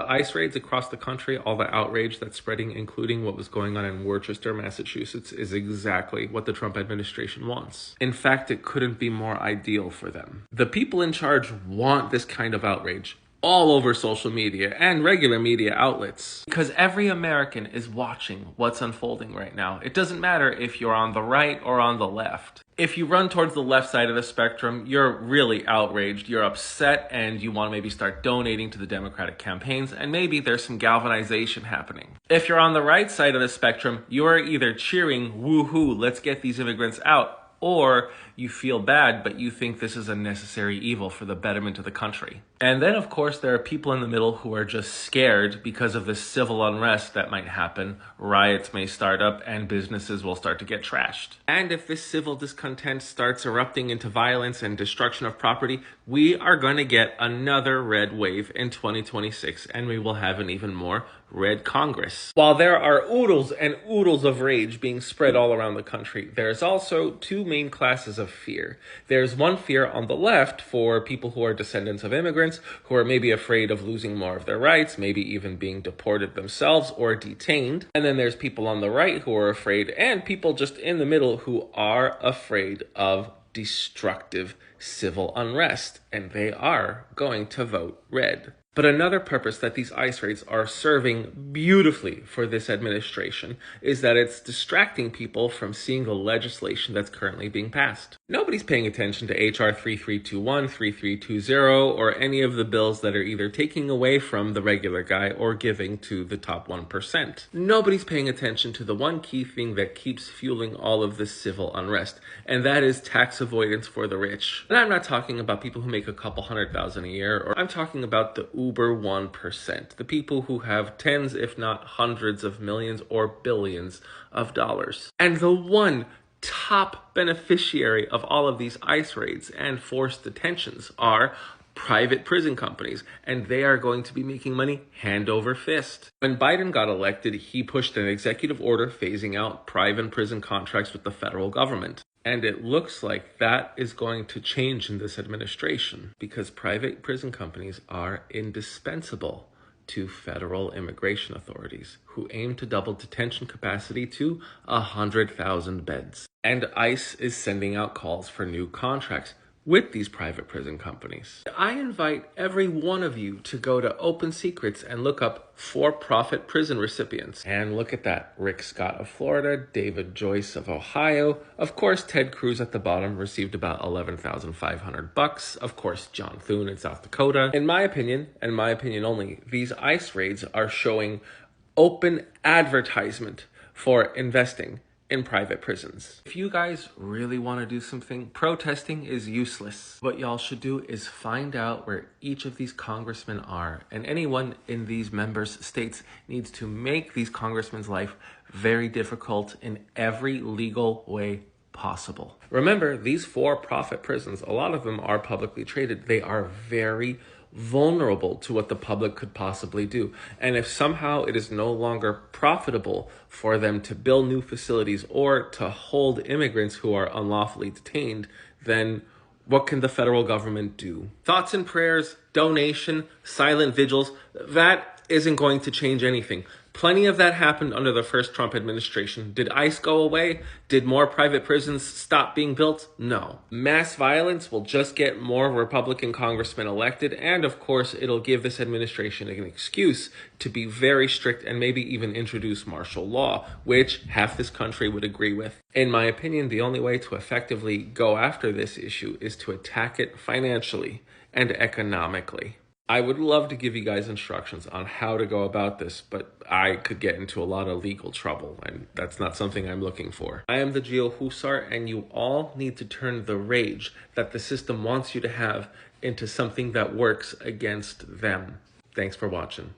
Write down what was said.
The ICE raids across the country, all the outrage that's spreading, including what was going on in Worcester, Massachusetts, is exactly what the Trump administration wants. In fact, it couldn't be more ideal for them. The people in charge want this kind of outrage all over social media and regular media outlets, because every American is watching what's unfolding right now. It doesn't matter if you're on the right or on the left. If you run towards the left side of the spectrum, you're really outraged, you're upset, and you want to maybe start donating to the Democratic campaigns, and maybe there's some galvanization happening. If you're on the right side of the spectrum, you're either cheering, woohoo, let's get these immigrants out, or you feel bad, but you think this is a necessary evil for the betterment of the country. And then, of course, there are people in the middle who are just scared because of this civil unrest that might happen. Riots may start up and businesses will start to get trashed. And if this civil discontent starts erupting into violence and destruction of property, we are going to get another red wave in 2026, and we will have an even more red Congress. While there are oodles and oodles of rage being spread all around the country, there's also two main classes of fear. There's one fear on the left for people who are descendants of immigrants, who are maybe afraid of losing more of their rights, maybe even being deported themselves or detained. And then there's people on the right who are afraid, and people just in the middle who are afraid of destructive civil unrest, and they are going to vote red. But another purpose that these ICE raids are serving beautifully for this administration is that it's distracting people from seeing the legislation that's currently being passed. Nobody's paying attention to HR 3321, 3320, or any of the bills that are either taking away from the regular guy or giving to the top 1%. Nobody's paying attention to the one key thing that keeps fueling all of this civil unrest, and that is tax avoidance for the rich. And I'm not talking about people who make a couple $100,000 a year, or I'm talking about the uber 1%, the people who have tens, if not hundreds of millions or billions of dollars. And the one top beneficiary of all of these ICE raids and forced detentions are private prison companies, and they are going to be making money hand over fist. When Biden got elected, he pushed an executive order phasing out private prison contracts with the federal government. And it looks like that is going to change in this administration, because private prison companies are indispensable to federal immigration authorities, who aim to double detention capacity to 100,000 beds. And ICE is sending out calls for new contracts with these private prison companies. I invite every one of you to go to Open Secrets and look up for-profit prison recipients. And look at that. Rick Scott of Florida, David Joyce of Ohio. Of course, Ted Cruz at the bottom received about $11,500. Of course, John Thune in South Dakota. In my opinion, and my opinion only, these ICE raids are showing open advertisement for investing in private prisons. If you guys really want to do something, protesting is useless. What y'all should do is find out where each of these congressmen are, and anyone in these members' states needs to make these congressmen's life very difficult in every legal way possible. Remember, these for-profit prisons, a lot of them are publicly traded. They are very vulnerable to what the public could possibly do. And if somehow it is no longer profitable for them to build new facilities or to hold immigrants who are unlawfully detained, then what can the federal government do? Thoughts and prayers, donation, silent vigils, that isn't going to change anything. Plenty of that happened under the first Trump administration. Did ICE go away? Did more private prisons stop being built? No. Mass violence will just get more Republican congressmen elected, and of course, it'll give this administration an excuse to be very strict and maybe even introduce martial law, which half this country would agree with. In my opinion, the only way to effectively go after this issue is to attack it financially and economically. I would love to give you guys instructions on how to go about this, but I could get into a lot of legal trouble, and that's not something I'm looking for. I am the Geo Husar, and you all need to turn the rage that the system wants you to have into something that works against them. Thanks for watching.